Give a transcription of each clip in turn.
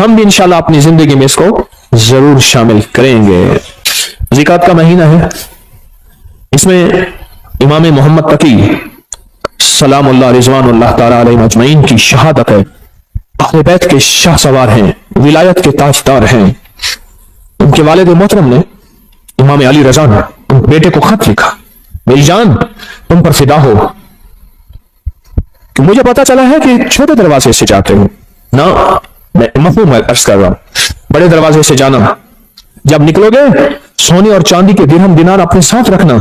ہم بھی انشاءاللہ اپنی زندگی میں اس کو ضرور شامل کریں گے۔ زکات کا مہینہ ہے، اس میں امام محمد تقی سلام اللہ رضوان اللہ تعالی علیہ مجمعین کی شہادت ہے۔ اہل بیت کے شاہ سوار ہیں، ولایت کے تاجدار ہیں۔ ان کے والد محترم نے امام علی رضا نے ان بیٹے کو خط لکھا، میری جان تم پر فدا ہو، کہ مجھے پتا چلا ہے کہ چھوٹے دروازے سے جاتے ہو۔ نہ، میں مفہوم عرض کر رہا ہوں، بڑے دروازے سے جانا۔ جب نکلو گے سونے اور چاندی کے درہم دینار اپنے ساتھ رکھنا،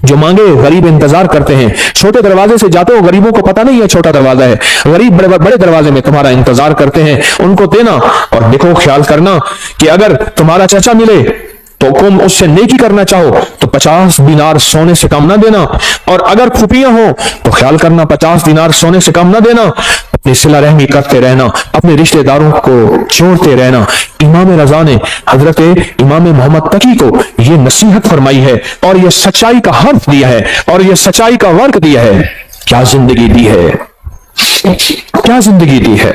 جو مانگے غریب انتظار کرتے ہیں۔ چھوٹے دروازے سے جاتے ہو، غریبوں کو پتہ نہیں ہے چھوٹا دروازہ ہے، غریب بڑے دروازے میں تمہارا انتظار کرتے ہیں، ان کو دینا۔ اور دیکھو، خیال کرنا کہ اگر تمہارا چچا ملے تو تم اس سے نیکی کرنا چاہو تو 50 دینار سونے سے کم نہ دینا، اور اگر پھوپھیاں ہو تو خیال کرنا 50 دینار سونے سے کم نہ دینا۔ اپنی صلہ رحمی کرتے رہنا، اپنے رشتہ داروں کو چھوڑتے رہنا۔ امام رضا نے حضرت امام محمد تقی کو یہ نصیحت فرمائی ہے، اور یہ سچائی کا حرف دیا ہے، اور یہ سچائی کا ورق دیا ہے۔ کیا زندگی دی ہے، کیا زندگی دی ہے،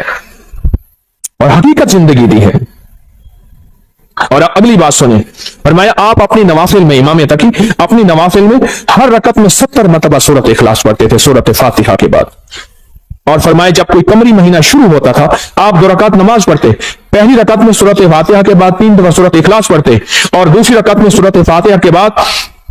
اور حقیقت زندگی دی ہے۔ اور اگلی بات سنیں، فرمایا آپ اپنی نوافل میں، امام تقی اپنی نوافل میں ہر رکعت میں 70 مرتبہ سورۃ اخلاص پڑھتے تھے، سورۃ فاتحہ کے بعد۔ اور فرمایا جب کوئی قمری مہینہ شروع ہوتا تھا آپ 2 رکعت نماز پڑھتے، پہلی رکعت میں سورۃ فاتحہ کے بعد 3 دفعہ سورۃ اخلاص پڑھتے، اور دوسری رکعت میں سورۃ فاتحہ کے بعد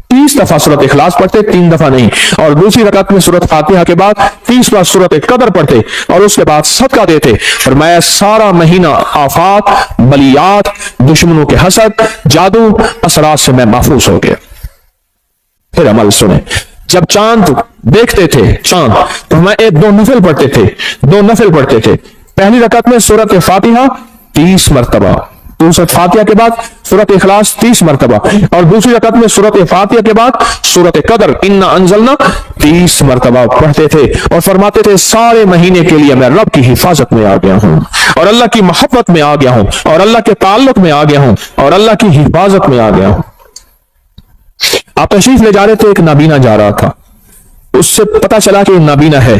30 دفعہ سورۃ اخلاص پڑھتے، 3 دفعہ نہیں، اور دوسری رکعت میں سورۃ فاتحہ کے بعد 30 بار سورۃ قدر پڑھتے، اور اس کے بعد صدقہ دیتے۔ فرمایا سارا مہینہ آفات، بلیات، دشمنوں کے حسد، جادو، اثرات سے میں محفوظ ہو گیا۔ پھر عمل سنیں، جب چاند دیکھتے تھے چاند تو میں 2 نفل پڑھتے تھے، 2 نفل پڑھتے تھے۔ پہلی رکعت میں سورۃ فاتحہ 30 مرتبہ، سورۃ فاتحہ کے بعد سورۃ اخلاص 30 مرتبہ، اور دوسری رکعت میں سورۃ فاتحہ کے بعد سورۃ قدر انا انزلنا 30 مرتبہ پڑھتے تھے، اور فرماتے تھے سارے مہینے کے لیے میں رب کی حفاظت میں آ گیا ہوں، اور اللہ کی محبت میں آ گیا ہوں، اور اللہ کے تعلق میں آ گیا ہوں، اور اللہ کی حفاظت میں آ گیا ہوں۔ آپ تشریف لے جا رہے تھے، ایک نابینا جا رہا تھا، اس سے پتا چلا کہ نابینا ہے،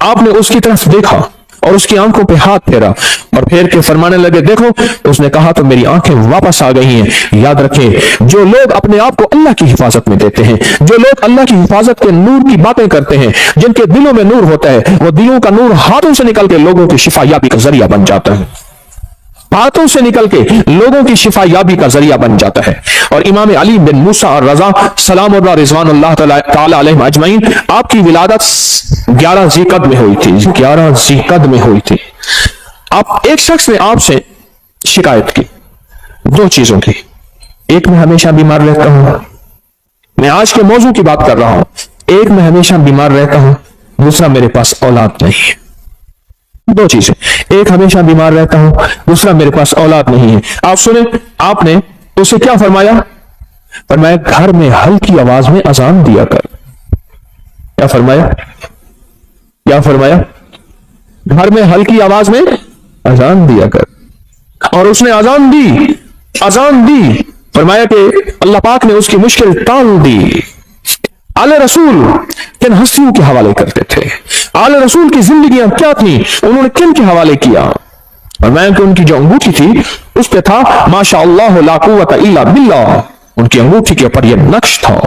آپ نے اس کی طرف دیکھا اور اس کی آنکھوں پہ ہاتھ پھیرا، اور پھیر کے فرمانے لگے دیکھو، اس نے کہا تو میری آنکھیں واپس آ گئی ہیں۔ یاد رکھیں، جو لوگ اپنے آپ کو اللہ کی حفاظت میں دیتے ہیں، جو لوگ اللہ کی حفاظت کے نور کی باتیں کرتے ہیں، جن کے دلوں میں نور ہوتا ہے، وہ دلوں کا نور ہاتھوں سے نکل کے لوگوں کی شفا یابی کا ذریعہ بن جاتا ہے، ہاتھوں سے نکل کے لوگوں کی شفا یابی کا ذریعہ بن جاتا ہے۔ اور امام علی بن موسیٰ اور رضا سلام اللہ رضوان اللہ تعالی علیہ اجمعین، آپ کی ولادت 11 ذی قعدہ میں ہوئی تھی، 11 ذی قعدہ میں ہوئی تھی۔ آپ ایک شخص نے آپ سے شکایت کی 2 چیزوں کی، ایک میں ہمیشہ بیمار رہتا ہوں، میں آج کے موضوع کی بات کر رہا ہوں، ایک میں ہمیشہ بیمار رہتا ہوں، دوسرا میرے پاس اولاد نہیں ہے۔ 2 چیزیں، ایک ہمیشہ بیمار رہتا ہوں، دوسرا میرے پاس اولاد نہیں ہے۔ آپ سنیں، آپ نے اسے کیا فرمایا؟ فرمایا گھر میں ہلکی آواز میں اذان دیا کر۔ کیا فرمایا؟ کیا فرمایا؟ گھر میں ہلکی آواز میں اذان دیا کر۔ اور اس نے اذان دی، اذان دی، فرمایا کہ اللہ پاک نے اس کی مشکل ٹال دی۔ آل رسول کن ہستیوں کے حوالے کرتے تھے، آل رسول کی زندگیاں کیا تھیں، انہوں نے کن کے حوالے کیا؟ اور میں کہ ان کی جو انگوٹھی تھی اس پہ تھا ماشاء اللہ لا قوت الا باللہ، ان کی انگوٹھی کے اوپر یہ نقش تھا۔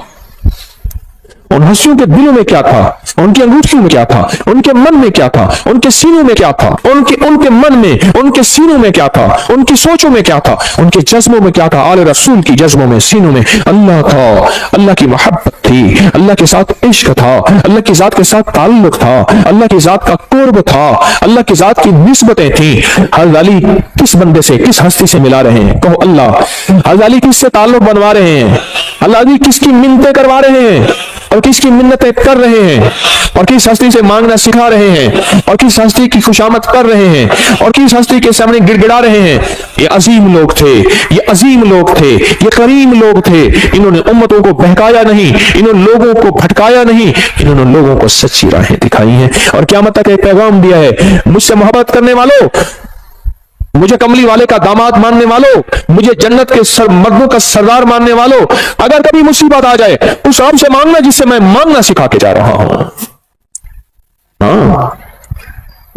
ان ہستیوں کے دلوں میں کیا تھا، ان کی انگوٹھیوں میں کیا تھا، ان کے من میں کیا تھا، ان کے سینوں میں کیا تھا، ان کے من میں، ان کے سینوں میں کیا تھا، ان کی سوچوں میں کیا تھا، ان کے جذبوں میں کیا تھا؟ آل رسول کی جذبوں میں، سینوں میں اللہ تھا، اللہ کی محبت تھی، اللہ کے ساتھ عشق تھا، اللہ کی ذات کے ساتھ تعلق تھا، اللہ کی ذات کا قرب تھا، اللہ کی ذات کی نسبتیں تھیں۔ حضرت علی کس بندے سے، کس ہستی سے ملا رہے ہیں؟ کہو اللہ۔ حضرت علی کس سے تعلق بنوا رہے ہیں؟ حضرت علی کس کی منتیں کروا رہے ہیں اور کس کی منتیں کر رہے ہیں، اور کس ہستی سے مانگنا سکھا رہے ہیں، اور کس ہستی کی خوشامد کر رہے ہیں، اور کس ہستی کے سامنے گڑ گڑا رہے ہیں؟ یہ عظیم لوگ تھے، یہ عظیم لوگ تھے، یہ کریم لوگ تھے۔ انہوں نے امتوں کو بہکایا نہیں، انہوں نے لوگوں کو بھٹکایا نہیں، انہوں نے لوگوں کو سچی راہیں دکھائی ہیں، اور قیامت تک ایک پیغام دیا ہے، مجھ سے محبت کرنے والوں، مجھے کملی والے کا داماد ماننے والوں، مجھے جنت کے مردوں کا سردار ماننے والوں، اگر کبھی مصیبت آ جائے اس رب سے مانگنا جس سے میں مانگنا سکھا کے جا رہا ہوں۔ ہاں،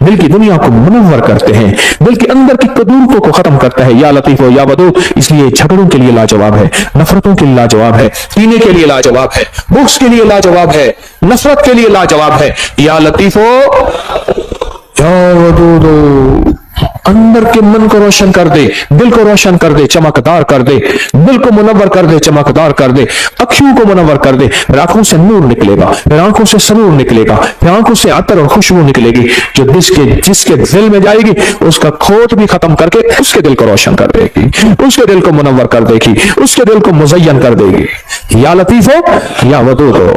دل کی دنیا کو منور کرتے ہیں، دل کے اندر کی کدورتوں کو ختم کرتا ہے۔ یا لطیف و یا ودود اس لیے جھگڑوں کے لیے لاجواب ہے، نفرتوں کے لیے لاجواب ہے، پینے کے لیے لاجواب ہے، بغض کے لیے لاجواب ہے، نفرت کے لیے لاجواب ہے۔ یا لطیف و یا ودود اندر کے من کو روشن کر دے، دل کو روشن کر دے، چمکدار کر دے، دل کو منور کر دے، چمکدار کر دے، اکھیوں کو منور کر دے، پھر آنکھوں سے نور نکلے گا، پھر آنکھوں سے سرور نکلے گا، پھر آنکھوں سے عطر اور خوشبو نکلے گی، جو جس کے دل میں جائے گی اس کا کھوٹ بھی ختم کر کے اس کے دل کو روشن کر دے گی، اس کے دل کو منور کر دے گی، اس کے دل کو مزین کر دے گی۔ یا لطیف ہو یا ودود ہو۔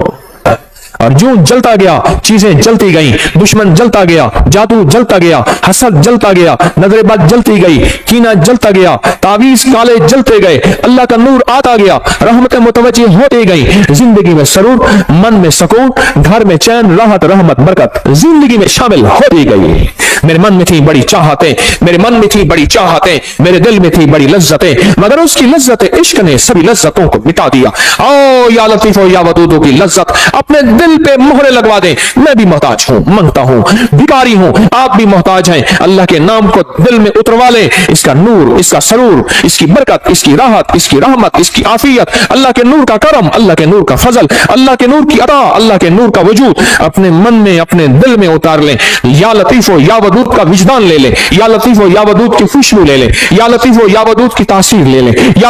اور جو جلتا گیا چیزیں جلتی گئیں، دشمن جلتا گیا، جادو جلتا گیا، حسد جلتا گیا، نظر بد جلتی گئی، کینہ جلتا گیا، تعویذ کالے جلتے گئے، اللہ کا نور آتا گیا، رحمتیں متوجہ ہوتی گئی، زندگی میں سرور، من میں سکون، گھر میں چین، راحت، رحمت، برکت زندگی میں شامل ہوتی گئی۔ میرے من میں تھی بڑی چاہتیں، میرے من میں تھی بڑی چاہتیں، میرے دل میں تھی بڑی لذتیں، مگر اس کی لذت عشق نے سبھی لذتوں کو مٹا دیا۔ او یا لطیف و یا ودود کی لذت اپنے دل پہ مہرے لگوا دیں۔ میں بھی محتاج ہوں، منگتا ہوں، بھکاری ہوں، آپ بھی محتاج ہیں۔ اللہ کے نام کو دل میں اتروا لیں، اس کا نور، اس کا سرور، اس کی برکت، اس کی راحت، اس کی رحمت، اس کی عافیت، اللہ کے نور کا کرم، اللہ کے نور کا فضل، اللہ کے نور کی عطا، اللہ کے نور کا وجود اپنے من میں، اپنے دل میں اتار لیں۔ یا لطیف و یا ودود کا وجدان لے لیں، یا لطیف و یا ودود کی خوشبو لے لیں، یا لطیف و یا ودود کی تاثیر لے لیں، یا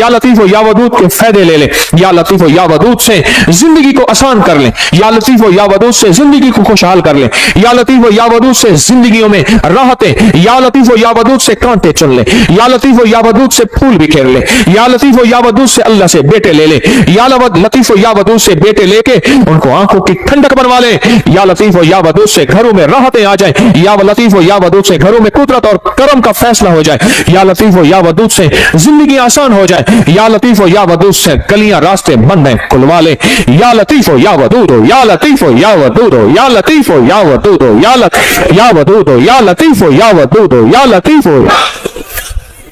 لطیف و یا ودود کے فائدے لے لیں، یا لطیف و یا ودود سے زندگی کو آسان کر لیں، یا لطیف و یا ودود سے زندگی کو خوشحال کر لیں، یا لطیف و یا ودود سے زندگیوں میں راحتیں، یا لطیف و یا ودود سے کانٹے چن لیں، یا لطیف و یا ودود سے پھول بکھیر لیں، یا لطیف و یا ودود سے اللہ سے بیٹے لے لیں، یا لطیف و یا ودود سے بیٹے لے کے ان کو آنکھوں کی ٹھنڈک بنوا لیں، یا لطیف و یا ودود سے گھروں میں راحتیں آ جائیں، یا لطیف و یا ودود سے گھروں میں قدرت اور کرم کا فیصلہ ہو جائے، یا لطیف و یا ودود سے زندگی آسان ہو جائے، یا لطیف و یا ودود سے گلیاں راستے بندیں کھلوا لیں۔ یا لطیف و یا ودود ہو، یا لطیف و یا ودود ہو، یا لطیف و یا ودود ہو، یا ودود ہو، یا لطیف و یا ودود ہو، یا لطیف ہو۔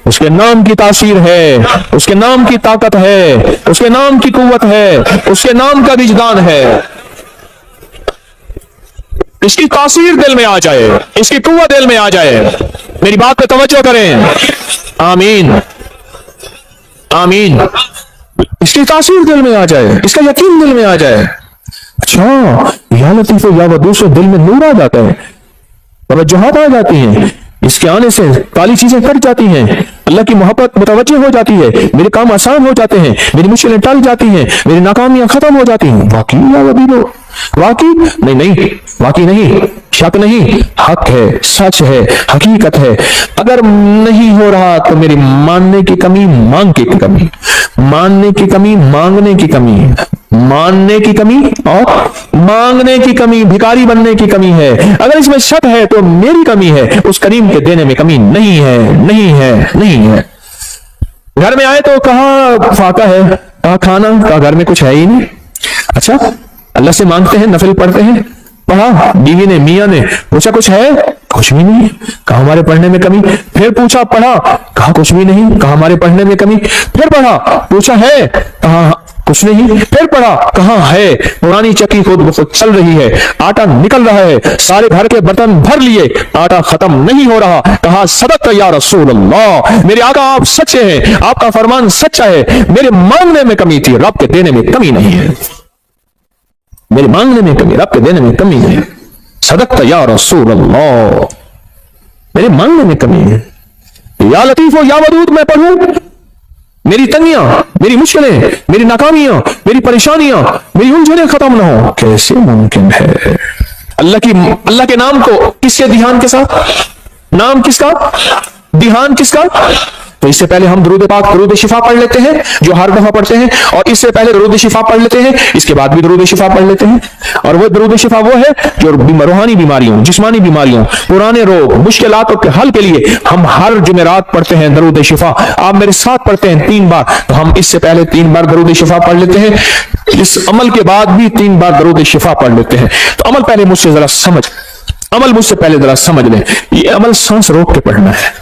اس کے نام کی تاثیر ہے، اس کے نام کی طاقت ہے، اس کے نام کی قوت ہے، اس کے نام کا وجدان ہے۔ اس کی تاثیر دل میں آ جائے، اس کی قوت دل میں آ جائے۔ میری بات پہ توجہ کریں، آمین آمین۔ اس کی تاثیر دل میں آ جائے، اس کا یقین دل میں آ جائے۔ اچھا، یا لطیف و یا ودود سے دل میں نور آ جاتا ہے، توجہات آ جاتی ہیں، اس کے آنے سے کالی چیزیں کٹ جاتی ہیں، اللہ کی محبت متوجہ ہو جاتی ہے، میرے کام آسان ہو جاتے ہیں، میری مشکلیں ٹل جاتی ہیں، میری ناکامیاں ختم ہو جاتی ہیں۔ واقعی یا ودود ہو؟ واقعی نہیں، واقعی نہیں، شک نہیں، حق ہے، سچ ہے، حقیقت ہے۔ اگر نہیں ہو رہا تو میری ماننے کی کمی، مانگ کی کمی، ماننے کی کمی، مانگنے کی کمی، ماننے کی کمی اور مانگنے کی کمی، بھکاری بننے کی کمی ہے۔ اگر اس میں شک ہے تو میری کمی ہے، اس کریم کے دینے میں کمی نہیں ہے، نہیں ہے، نہیں ہے۔ گھر میں آئے تو کہاں فاقہ ہے، کہاں کھانا، کہاں گھر میں کچھ ہے ہی نہیں۔ اچھا، اللہ سے مانگتے ہیں، نفل پڑھتے ہیں، پڑھا، بیوی نے، میاں نے پوچھا کچھ ہے، کچھ بھی نہیں، کہا ہمارے پڑھنے میں کمی، پھر پوچھا، پڑھا، کہا کچھ بھی نہیں، کہا ہمارے پڑھنے میں کمی، پھر پڑھا، پوچھا ہے، کہا کچھ نہیں، پھر پڑھا، کہاں ہے، پرانی چکی خود بخود چل رہی ہے، آٹا نکل رہا ہے، سارے گھر کے برتن بھر لیے، آٹا ختم نہیں ہو رہا، کہا صدقت یا رسول اللہ، میرے آقا آپ سچے ہیں، آپ کا فرمان سچا ہے، میرے مانگنے میں کمی تھی، رب کے دینے میں کمی نہیں ہے، میرے مانگنے میں کمی، رب کے دینے میں کمی نہیں ہے۔ صدقت یا رسول اللہ، میرے مانگنے میں کمی ہے۔ یا لطیف و یا ودود میں پڑھوں، میری تنگیاں، میری مشکلیں، میری ناکامیاں، میری پریشانیاں، میری الجھنیں ختم نہ ہو، کیسے ممکن ہے؟ اللہ کے نام کو کس کے دھیان کے ساتھ، نام کس کا، دھیان کس کا؟ تو اس سے پہلے ہم درود پاک، درود شفا پڑھ لیتے ہیں جو ہر دفعہ پڑھتے ہیں، اور اس سے پہلے درود شفا پڑھ لیتے ہیں، اس کے بعد بھی درود شفا پڑھ لیتے ہیں۔ اور وہ درود شفا وہ ہے جو روحانی بیماریوں، جسمانی بیماریوں، پرانے روگ، مشکلاتوں کے حل کے لیے ہم ہر جمعرات پڑھتے ہیں درود شفا۔ آپ میرے ساتھ پڑھتے ہیں 3 بار، تو ہم اس سے پہلے 3 بار درود شفا پڑھ لیتے ہیں، اس عمل کے بعد بھی 3 بار درود شفا پڑھ لیتے ہیں۔ تو عمل پہلے مجھ سے ذرا سمجھ، عمل مجھ سے پہلے ذرا سمجھ لیں، یہ عمل سانس روک کے پڑھنا ہے،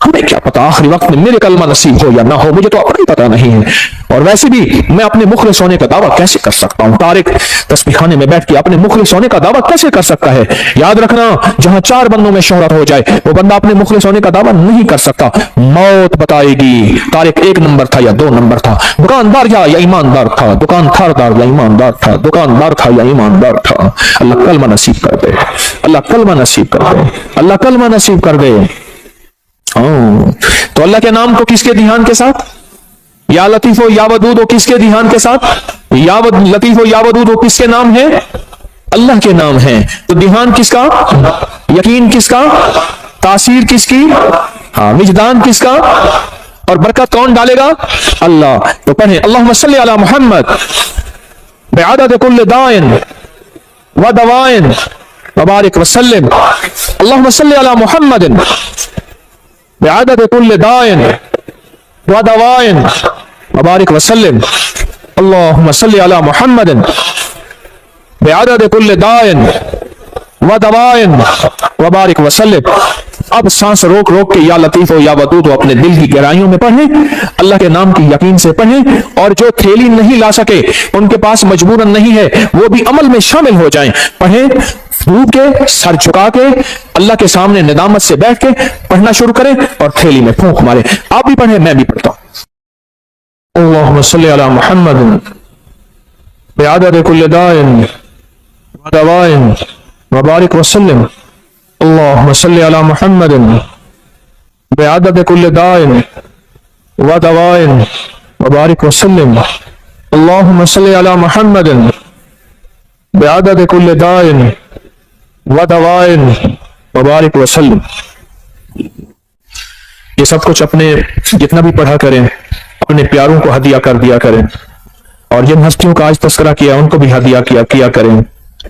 ہمیں کیا پتا آخری وقت میں میرے کلمہ نصیب ہو یا نہ ہو، مجھے تو اپنا ہی پتا نہیں ہے، اور ویسے بھی میں اپنے مخلص ہونے کا دعویٰ کیسے کر سکتا ہوں؟ طارق تسبیح خانے میں بیٹھ کے اپنے مخلص ہونے کا دعویٰ کیسے کر سکتا ہے؟ یاد رکھنا، جہاں 4 بندوں میں شہرت ہو جائے وہ بندہ اپنے مخلص ہونے کا دعویٰ نہیں کر سکتا، موت بتائے گی طارق 1 نمبر تھا یا 2 نمبر تھا، دکاندار یا ایماندار تھا، دکاندار یا ایماندار تھا، دکاندار تھا یا ایماندار تھا۔ اللہ کلمہ نصیب کر دے، اللہ کلمہ نصیب کر دے، اللہ کلمہ نصیب کر دے۔ تو اللہ کے نام کو کس کے دھیان کے ساتھ؟ یا لطیف و یا ودود، کس کے دھیان کے ساتھ؟ یا لطیف و یا ودود کس کے نام ہے؟ اللہ کے نام ہے۔ تو دھیان کس کا؟ یقین کس کا؟ تاثیر کس کی؟ وجدان کس کا؟ اور برکت کون ڈالے گا؟ اللہ۔ تو پڑھیں اللہم صلی علی محمد بعدد کل دائن و دوائن وبارک وسلم، اللہم صلی علی محمد بعدد کل دائن و دوائن وبارک وسلم، اللہم صلی علی محمد بعدد کل دائن و دوائن وبارک وسلم۔ اب سانس روک روک کے یا لطیف و یا ودود اپنے دل کی گہرائیوں میں پڑھیں، اللہ کے نام کی یقین سے پڑھیں، اور جو تھیلی نہیں لا سکے، ان کے پاس مجبوراً نہیں ہے، وہ بھی عمل میں شامل ہو جائیں۔ پڑھیں ڈوب کے، سر جھکا کے، اللہ کے سامنے ندامت سے بیٹھ کے پڑھنا شروع کریں اور تھیلی میں پھونک مارے۔ آپ بھی پڑھیں، میں بھی پڑھتا ہوں۔ اللہم صلی علی محمد بعدد کل دائن و دوائن وبارک وسلم، اللہم صلی علی محمد بعدد کل دائن و دوائن وبارک وسلم، اللہم صلی علی محمد بعدد کل دائن و دوائن وبارک وسلم۔ یہ سب کچھ اپنے جتنا بھی پڑھا کریں اپنے پیاروں کو ہدیہ کر دیا کریں، اور جن ہستیوں کا آج تذکرہ کیا ان کو بھی ہدیہ کیا کریں۔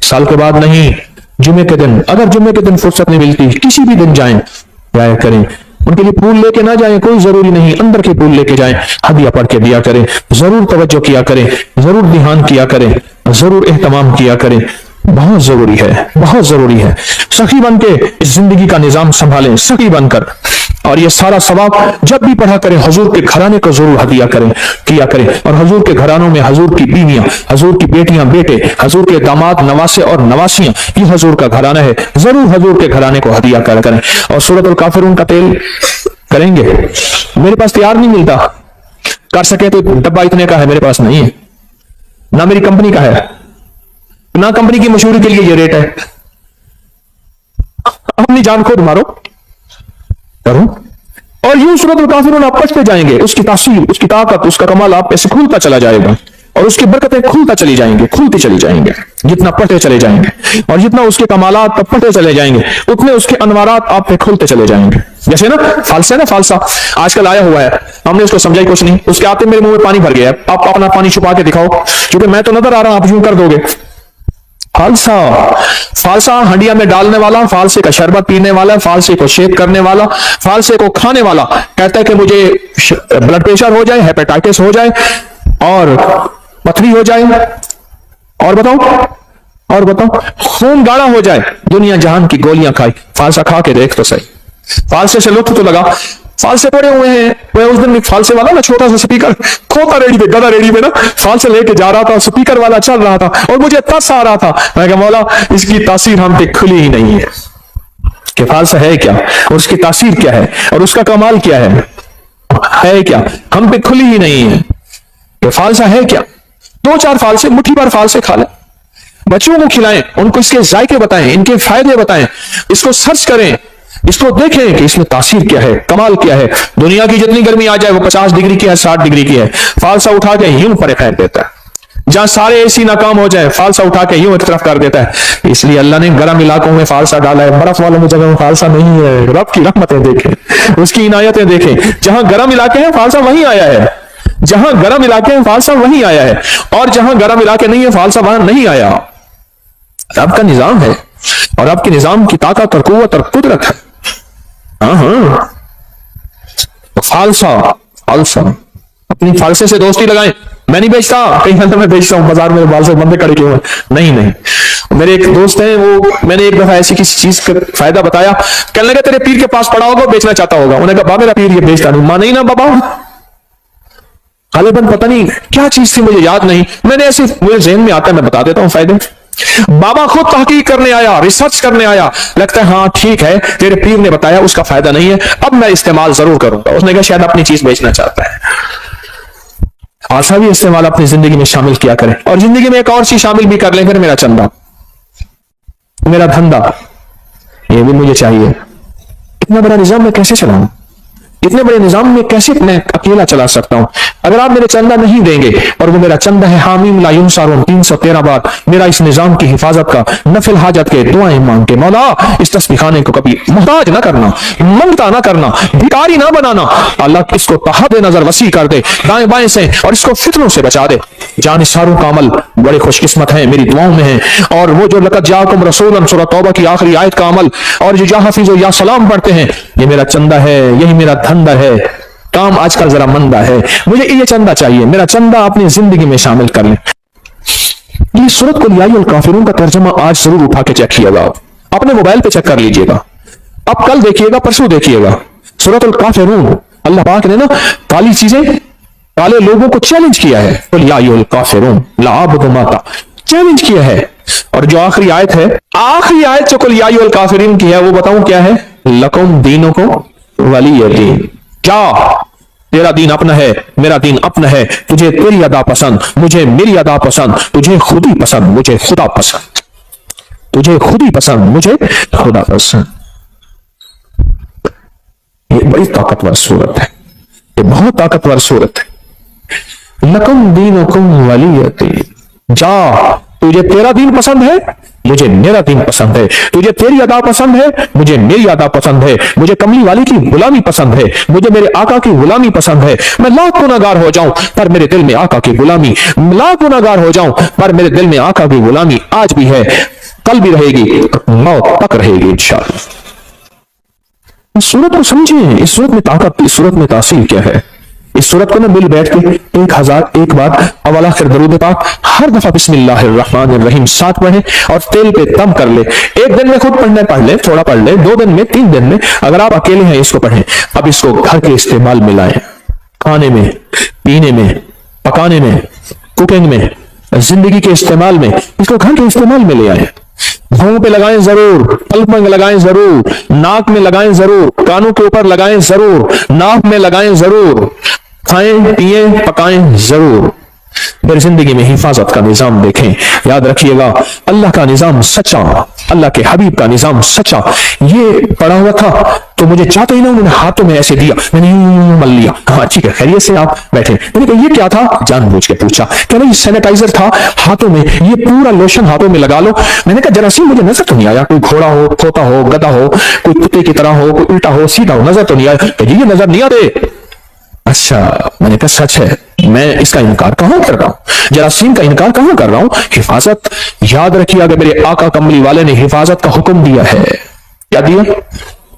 سال کے بعد نہیں، جمعے کے دن، اگر جمعے کے دن فرصت نہیں ملتی کسی بھی دن جائیں، جایا کریں۔ ان کے لیے پھول لے کے نہ جائیں، کوئی ضروری نہیں، اندر کے پھول لے کے جائیں، ہدیہ پڑھ کے دیا کریں، ضرور توجہ کیا کریں، ضرور دھیان کیا کریں، ضرور اہتمام کیا کریں، بہت ضروری ہے، بہت ضروری ہے۔ سخی بن کے اس زندگی کا نظام سنبھالیں، سخی بن کر، اور یہ سارا ثواب جب بھی پڑھا کریں حضور کے گھرانے کو ضرور ہدیہ کیا کریں، اور حضور کے گھرانوں میں حضور کی بیویاں، حضور کی بیٹیاں، بیٹے، حضور کے داماد، نواسے اور نواسیاں، یہ حضور کا گھرانہ ہے، ضرور حضور کے گھرانے کو ہدیہ کریں۔ اور سورۃ الکافرون کا تیل کریں گے، میرے پاس تیار نہیں ملتا، کر سکے تو ڈبہ اتنے کا ہے، میرے پاس نہیں ہے، نہ میری کمپنی کا ہے، نہ کمپنی کی مشہوری کے لیے یہ ریٹ ہے، اپنی جان خود مارو کرو، اور یوں سورۃ الکافرون آپ پڑھتے جائیں گے، اس کی تاثیر، اس کی طاقت، اس کا کمال آپ ایسے کھلتا چلا جائے گا، اور اس کی برکتیں کھلتا چلی جائیں گے، کھلتی چلی جائیں گے، جتنا پڑھتے چلے جائیں گے، اور جتنا اس کے کمالات آپ پڑھتے چلے جائیں گے اتنے اس کے انوارات آپ پہ کھلتے چلے جائیں گے۔ جیسے نا فالسا ہے نا، فالسا آج کل آیا ہوا ہے، ہم نے اس کو سمجھا ہی کچھ نہیں، اس کے آتے میرے منہ میں پانی بھر گیا ہے، آپ اپنا پانی چھپا کے دکھاؤ، کیونکہ میں تو نظر آ رہا ہوں، آپ یوں کر دو گے۔ فالسا ہنڈیا میں ڈالنے والا، فالسے کا شربت پینے والا، فالسے کو شیک کرنے والا، فالسے کو کھانے والا کہتا ہے کہ مجھے بلڈ پریشر ہو جائے، ہیپیٹائٹس ہو جائے، اور پتھری ہو جائے، اور بتاؤ خون گاڑھا ہو جائے، دنیا جہان کی گولیاں کھائی، فالسا کھا کے دیکھ تو صحیح، فالسے سے لطف تو لگا۔ فالسے پڑے ہوئے ہیں، وہ اس دن فالسے والا نا چھوٹا سا سپیکر کھوتا ریڈی پہ، گدا ریڈی پہ نا فالسے لے کے جا رہا تھا، سپیکر والا چل رہا تھا، اور مجھے ترس آ رہا تھا، میں کہا مولا اس کی تاثیر ہم پہ کھلی ہی نہیں ہے کہ فالسا ہے کیا، اور اس کی تاثیر کیا ہے، اور اس کا کمال کیا ہے کیا، ہم پہ کھلی ہی نہیں ہے کہ فالسا ہے کیا۔ 2-4 فالسے، مٹھی بھر فالسے کھا لیں، بچوں کو کھلائیں، ان کو اس کے ذائقے بتائیں، ان کے فائدے بتائیں، اس کو سرچ کریں، اس کو دیکھیں کہ اس میں تاثیر کیا ہے، کمال کیا ہے۔ دنیا کی جتنی گرمی آ جائے وہ 50 ڈگری کی ہے، 60 ڈگری کی ہے، فالسا اٹھا کے یوں پر پھینک دیتا ہے، جہاں سارے اے سی ناکام ہو جائے فالسا اٹھا کے یوں ایک طرف کر دیتا ہے۔ اس لیے اللہ نے گرم علاقوں میں فالسا ڈالا ہے، برف والوں میں جگہ میں فالسا نہیں ہے۔ رب کی رحمتیں دیکھیں، اس کی عنایتیں دیکھیں، جہاں گرم علاقے ہیں فالسا وہیں آیا ہے، جہاں گرم علاقے ہیں فالسا وہیں آیا ہے، اور جہاں گرم علاقے نہیں ہے فالسا وہاں نہیں آیا۔ رب کا نظام ہے، اور رب کے نظام کی طاقت اور قوت اور قدرت ہے۔ فالسا اپنی فالسے سے دوستی لگائیں، میں نہیں بیچتا، کہیں میں بیچتا ہوں، بازار میں فالسے بندے کھڑے کیے ہوئے، نہیں، میرے ایک دوست ہیں، وہ میں نے ایک دفعہ ایسی کسی چیز کا فائدہ بتایا، کہنے لگا تیرے پیر کے پاس پڑا ہوگا، بیچنا چاہتا ہوگا. انہوں نے کہا بابا میرا پیر یہ بیچتا نہیں. ماں نہیں نا بابا، غالباً پتہ نہیں کیا چیز تھی، مجھے یاد نہیں. میں نے ایسے مجھے ذہن میں آتا ہے، میں بتا دیتا ہوں فائدے. بابا خود تحقیق کرنے آیا، ریسرچ کرنے آیا، لگتا ہے ہاں ٹھیک ہے تیرے پیر نے بتایا اس کا فائدہ نہیں ہے، اب میں استعمال ضرور کروں گا. اس نے کہا شاید اپنی چیز بیچنا چاہتا ہے. آسانی استعمال اپنی زندگی میں شامل کیا کریں، اور زندگی میں ایک اور چیز شامل بھی کر لیں، پھر میرا چندہ، میرا دھندا، یہ بھی مجھے چاہیے. اتنا بڑا نظام میں کیسے چلاؤں؟ اتنے بڑے نظام میں کیسے میں اکیلا چلا سکتا ہوں؟ اگر آپ میرے چندہ نہیں دیں گے، اور وہ میرا چندہ ہے حامیم لا ینصرون 313 بار میرا اس نظام کی حفاظت کا، نفل حاجت کے دعائیں مانگ کے، مولا اس تسبیح خانے کو کبھی محتاج نہ کرنا، منگتا نہ کرنا، بھکاری نہ بنانا. اللہ اس کو تحت نظر وسیع کر دے دائیں بائیں سے، اور اس کو فتنوں سے بچا دے. جانثاروں کا عمل بڑے خوش قسمت ہیں، میری دعاؤں میں ہیں. اور وہ جو لقد جاءکم رسول سورہ توبہ کی آخری آیت کا عمل، اور جو یا حفیظ و یا سلام پڑھتے ہیں، یہ میرا چندہ ہے، یہی میرا دھندا ہے. کام آج کل ذرا مندہ ہے، مجھے یہ چندہ چاہیے، میرا چندہ اپنی زندگی میں شامل کر لیں. یہ سورت قل یا ایھا الکافرون کا ترجمہ آج ضرور اٹھا کے چیک کیے گا، اپنے موبائل پہ چیک کر لیجئے گا. اب کل دیکھیے گا، پرسوں دیکھیے گا. سورت الکافرون، اللہ پاک نے نا کالی چیزیں، کالے لوگوں کو چیلنج کیا ہے. قل یا ایھا الکافرون لا اعبد ما چیلنج کیا ہے. اور جو آخری آیت ہے، آخری آیت جو قل یا ایھا الکافرون کی ہے، وہ بتاؤں کیا ہے؟ لکم دینکم ولی دین. کیا تیرا دین اپنا ہے، میرا دین اپنا ہے. تجھے تیری ادا پسند، مجھے میری ادا پسند. تجھے خود ہی پسند، مجھے خدا پسند. تجھے خود ہی پسند، مجھے خدا پسند. یہ بڑی طاقتور صورت ہے، یہ بہت طاقتور صورت ہے. لکم دینکم ولی دین. جا، تجھے تیرا دین پسند ہے، مجھے میرا دین پسند ہے. تجھے تیری ادا پسند ہے، مجھے میری ادا پسند ہے. مجھے کملی والی کی غلامی پسند ہے، مجھے میرے آقا کی غلامی پسند ہے. میں لاکھ گناہگار ہو جاؤں پر میرے دل میں آقا کی غلامی، لاکھ گناہگار ہو جاؤں پر میرے دل میں آقا کی غلامی آج بھی ہے، کل بھی رہے گی، موت تک رہے گی انشاءاللہ. اس صورت کو سمجھیں، اس صورت میں طاقت، اس صورت میں تاثیر کیا ہے. اس صورت کو نہ مل بیٹھ کے 1001 بار اول آخر درود پاک ہر دفعہ بسم اللہ الرحمن الرحیم ساتھ پڑھیں، اور تیل پہ دم کر لے. ایک دن میں خود پڑھنے پڑھ لے، تھوڑا پڑھ لے، 2 دن میں، 3 دن میں. اگر آپ اکیلے ہیں اس کو پڑھیں. اب اس کو گھر کے استعمال میں لائیں، کھانے میں، پینے میں، پکانے میں، کوکنگ میں، زندگی کے استعمال میں. اس کو گھر کے استعمال میں لے آئیں. بھاؤں پہ لگائیں ضرور، پلک میں لگائیں ضرور، ناک میں لگائیں ضرور، کانوں کے اوپر لگائیں ضرور، ناک میں لگائیں ضرور. کھائیں پیئیں پکائیں ضرور. پھر زندگی میں حفاظت کا نظام دیکھیں. یاد رکھیے گا اللہ کا نظام سچا، اللہ کے حبیب کا نظام سچا. یہ پڑا ہوا تھا تو مجھے چاہتے ہی نا انہوں نے ہاتھوں میں ایسے دیا، میں نے مل لیا. ہاں ٹھیک ہے، خیریت سے آپ بیٹھے. میں نے کہا یہ کیا تھا؟ جان بوجھ کے پوچھا. کہ یہ سینیٹائزر تھا ہاتھوں میں، یہ پورا لوشن ہاتھوں میں لگا لو. میں نے کہا جراثیم مجھے نظر تو نہیں آیا، کوئی گھوڑا ہو، کھوتا ہو، گدھا ہو، کوئی کتے کی طرح ہو، کوئی الٹا ہو، سیدھا ہو، نظر تو نہیں آیا. کہ یہ نظر نہیں آتے. اچھا، میں نے کہا سچ ہے، میں اس کا انکار کہاں کر رہا ہوں، جراثیم کا انکار کہاں کر رہا ہوں. حفاظت یاد رکھیے، اگر میرے آقا کملی والے نے حفاظت کا حکم دیا ہے. کیا دیا؟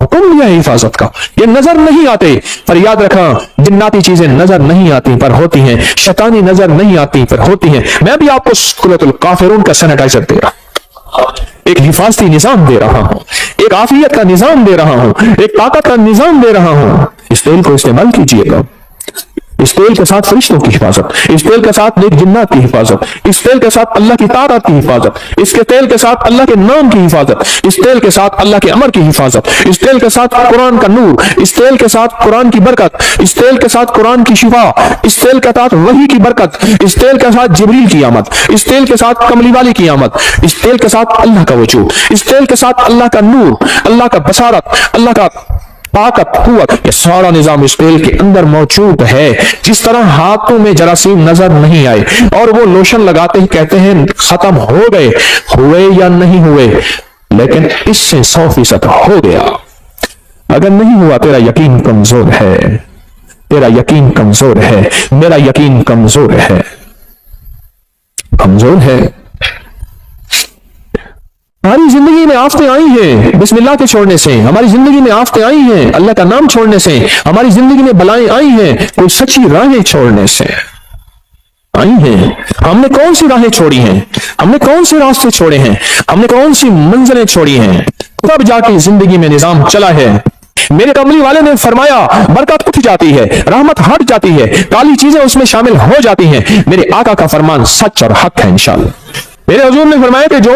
حکم دیا ہے حفاظت کا. یہ نظر نہیں آتے پر یاد رکھا، جناتی چیزیں نظر نہیں آتی پر ہوتی ہیں، شیطانی نظر نہیں آتی پر ہوتی ہیں. میں بھی آپ کو سورۃ الکافرون کا سینیٹائزر دے رہا ہوں، ایک حفاظتی نظام دے رہا ہوں، ایک عافیت کا نظام دے رہا ہوں، ایک طاقت کا نظام دے رہا ہوں. اس تیل کو استعمال کیجیے گا. اس تیل کے ساتھ فرشتوں کی حفاظت، اس تیل کے ساتھ نیک جنات کی حفاظت، اس تیل کے ساتھ اللہ کی طاعت کی حفاظت، اس کے تیل کے ساتھ اللہ کے نام کی حفاظت، اس تیل کے ساتھ اللہ کے امر کی حفاظت، اس تیل کے ساتھ قرآن کا نور، اس تیل کے ساتھ قرآن کی برکت، اس تیل کے ساتھ قرآن کی شفا، اس تیل کے ساتھ وحی کی برکت، اس تیل کے ساتھ جبریل کی آمد، اس تیل کے ساتھ کملی والی کی آمد، اس تیل کے ساتھ اللہ کا وجود، اس تیل کے ساتھ اللہ کا نور، اللہ کا بصارت، اللہ کا طاقت، قوت. یہ سارا نظام اس تیل کے اندر موجود ہے. جس طرح ہاتھوں میں جراثیم نظر نہیں آئے اور وہ لوشن لگاتے ہی کہتے ہیں ختم ہو گئے، ہوئے یا نہیں ہوئے، لیکن اس سے 100% ہو گیا. اگر نہیں ہوا تیرا یقین کمزور ہے، تیرا یقین کمزور ہے، میرا یقین کمزور ہے، کمزور ہے. ہماری زندگی میں آفتیں آئی ہیں بسم اللہ کے چھوڑنے سے، ہماری زندگی میں آفتیں آئی ہیں اللہ کا نام چھوڑنے سے، ہماری زندگی میں بلائیں آئی ہیں کوئی سچی راہیں چھوڑنے سے. آئی ہیں، ہم نے کون سی راہیں چھوڑی ہیں، ہم نے کون سے راستے چھوڑے ہیں، ہم نے کون سی منزلیں چھوڑی ہیں، تب جا کے زندگی میں نظام چلا ہے۔ میرے کملی والے نے فرمایا برکت اٹھ جاتی ہے، رحمت ہٹ جاتی ہے، کالی چیزیں اس میں شامل ہو جاتی ہیں۔ میرے آقا کا فرمان سچ اور حق ہے انشاءاللہ۔ میرے حضور نے فرمایا کہ جو